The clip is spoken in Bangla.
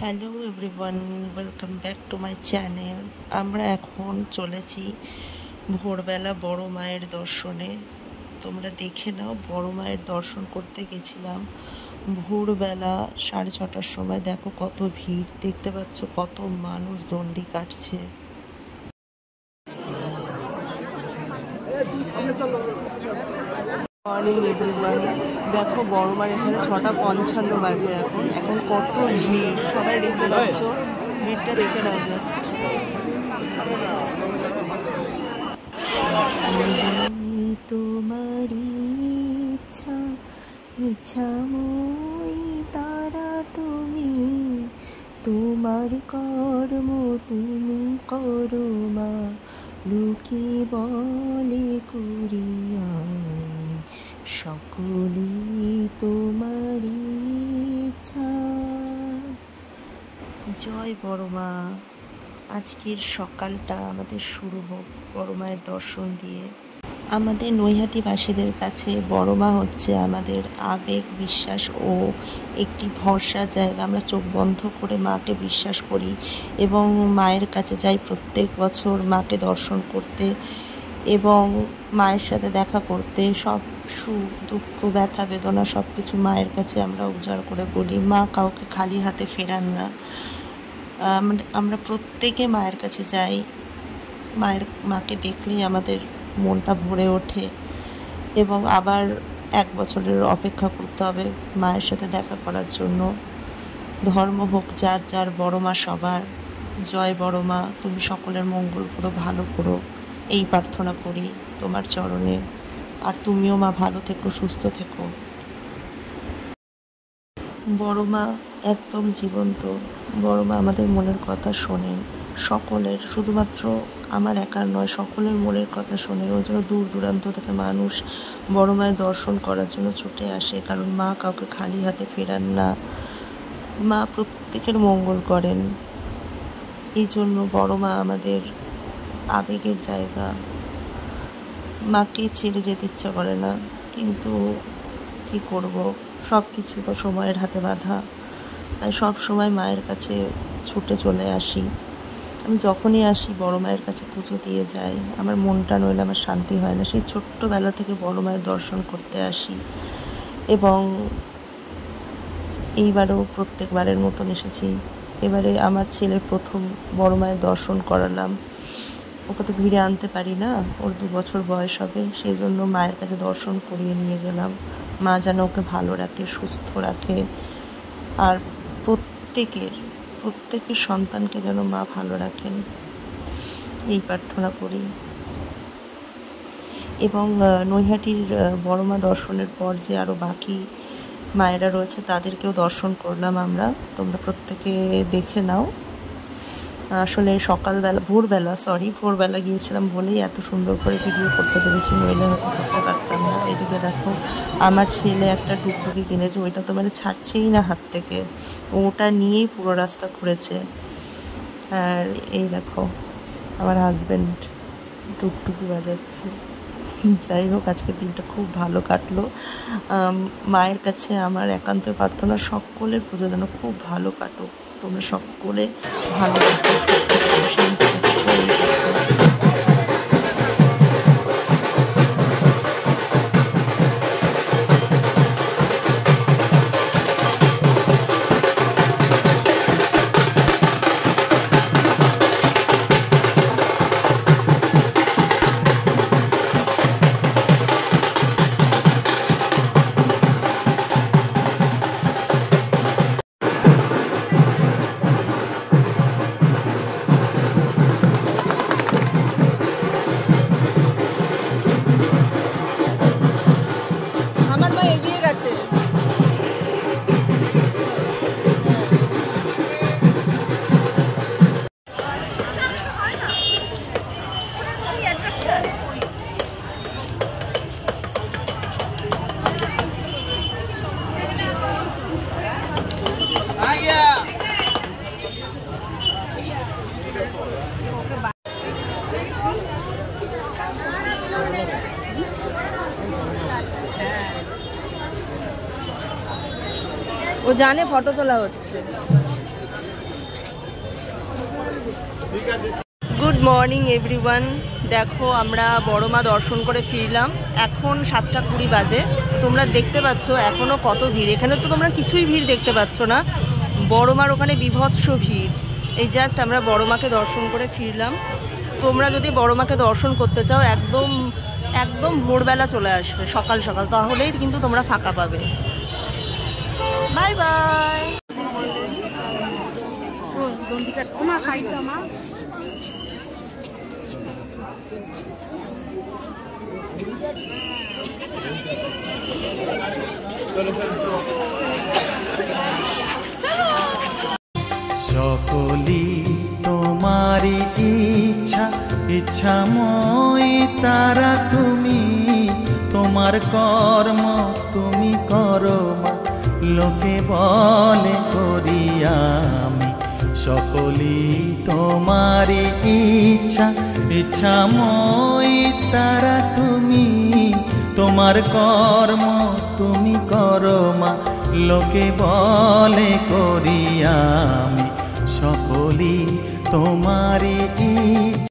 Hello everyone, welcome back to my channel. আমরা এখন চলেছি ভোরবেলা বড় মায়ের দর্শনে। তোমরা দেখে নাও, বড় মায়ের দর্শন করতে গেছিলাম ভোরবেলা 6:30টার সময়। দেখো কত ভিড়, দেখতে পাচ্ছ কত মানুষ দণ্ডি কাটছে। মর্নিং এভরিওয়ান, দেখো বড় মার এখানে 6:55 বাজে। এখন কত ভিড়, সবাই দেখতে পাচ্ছ, ভিড়টা দেখে নাও জাস্ট। তোমার ইচ্ছা ইচ্ছাময়ী তারা তুমি, তোমার কর্ম তুমি করো মা, লোকে বলে করিয়া সকলি তোমার ইচ্ছা। জয় বড় মা। আজকের সকালটা আমাদের শুরু হোক বড় মায়ের দর্শন দিয়ে। আমাদের নৈহাটিবাসীদের কাছে বড় মা হচ্ছে আমাদের আবেগ, বিশ্বাস ও একটি ভরসা জায়গা। আমরা চোখ বন্ধ করে মাকে বিশ্বাস করি এবং মায়ের কাছে যাই প্রত্যেক বছর মাকে দর্শন করতে এবং মায়ের সাথে দেখা করতে। সব সুখ দুঃখ ব্যথা বেদনা সব কিছু মায়ের কাছে আমরা উজাড় করে বলি। মা কাউকে খালি হাতে ফেরান না। আমরা প্রত্যেকে মায়ের কাছে যাই। মাকে দেখলেই আমাদের মনটা ভরে ওঠে এবং আবার 1 বছরের অপেক্ষা করতে হবে মায়ের সাথে দেখা করার জন্য। ধর্ম হোক যার যার, বড় মা সবার। জয় বড় মা, তুমি সকলের মঙ্গল করো, ভালো করো, এই প্রার্থনা করি তোমার চরণে। আর তুমিও মা ভালো থেকো, সুস্থ থেকো। বড় মা একদম জীবন্ত। বড় মা আমাদের মনের কথা শোনেন, সকলের, শুধুমাত্র আমার একার নয়, সকলের মনের কথা শোনেন। ওই জন্য দূর দূরান্ত থেকে মানুষ বড় মায়ের দর্শন করার জন্য ছুটে আসে, কারণ মা কাউকে খালি হাতে ফেরান না। মা প্রত্যেকের মঙ্গল করেন। এই জন্য বড় মা আমাদের আবেগের জায়গা। মাকে ছেড়ে যেতে ইচ্ছা করে না, কিন্তু কী করব, সব কিছু তো সময়ের হাতে বাঁধা। তাই সব সময় মায়ের কাছে ছুটে চলে আসি। আমি যখনই আসি বড় মায়ের কাছে পুজো দিয়ে যাই। আমার মনটা নইলে আমার শান্তি হয় না। সেই ছোট্টবেলা থেকে বড় মায়ের দর্শন করতে আসি এবং এইবারও প্রত্যেকবারের মতন এসেছি। এবারে আমার ছেলের প্রথম বড় মায়ের দর্শন করালাম। ওকে তো ভিড়ে আনতে পারি না, ওর 2 বছর বয়স হবে, সেই জন্য মায়ের কাছে দর্শন করিয়ে নিয়ে গেলাম। মা যেন ওকে ভালো রাখে, সুস্থ রাখে, আর প্রত্যেকের সন্তানকে যেন মা ভালো রাখেন, এই প্রার্থনা করি। এবং নৈহাটির বড় মা দর্শনের পর যে আরও বাকি মায়েরা রয়েছে তাদেরকেও দর্শন করলাম আমরা। তোমরা প্রত্যেকে দেখে নাও। আসলে ভোরবেলা গিয়েছিলাম বলেই এত সুন্দর করে ভিডিও করতে পেরেছি, নইলে হয়তো করতে পারতাম না। এদিকে দেখো, আমার ছেলে একটা টুকটুকি কিনেছে, ওইটা তো মানে ছাড়ছেই না হাত থেকে, ওটা নিয়েই পুরো রাস্তা ঘুরেছে। আর এই দেখো আমার হাজব্যান্ড টুকটুকি বাজাচ্ছে। যাই হোক, আজকের দিনটা খুব ভালো কাটলো। মায়ের কাছে আমার একান্ত প্রার্থনা, সকলের পুজো যেন খুব ভালো কাটুক। তোমরা সকলে ভালো থাকো, সুস্থ থাকো, শান্তি থাকো। ও জানে ফটো তোলা হচ্ছে। Good morning everyone. দেখো আমরা বড় মা দর্শন করে ফিরলাম, এখন 7:20 বাজে। তোমরা দেখতে পাচ্ছ এখনো কত ভিড়। এখানে তো তোমরা কিছুই ভিড় দেখতে পাচ্ছ না, বড় মার ওখানে বিভৎস ভিড়। এই জাস্ট আমরা বড় মাকে দর্শন করে ফিরলাম। তোমরা যদি বড় মাকে দর্শন করতে চাও একদম একদম ভোরবেলা চলে আসবে, সকাল সকাল, তাহলেই কিন্তু তোমরা ফাঁকা পাবে। Bye bye. সকলি তোমারি ইচ্ছা, ইচ্ছাময় তারা তুমি, তোমার কর্ম তুমি করো মা, লোকে বলে করি আমি। সকলি তোমারি ইচ্ছা, ইচ্ছাময় তারা তুমি, তোমার কর্ম তুমি করো মা, লোকে বলে করি আমি। সকলি তোমারি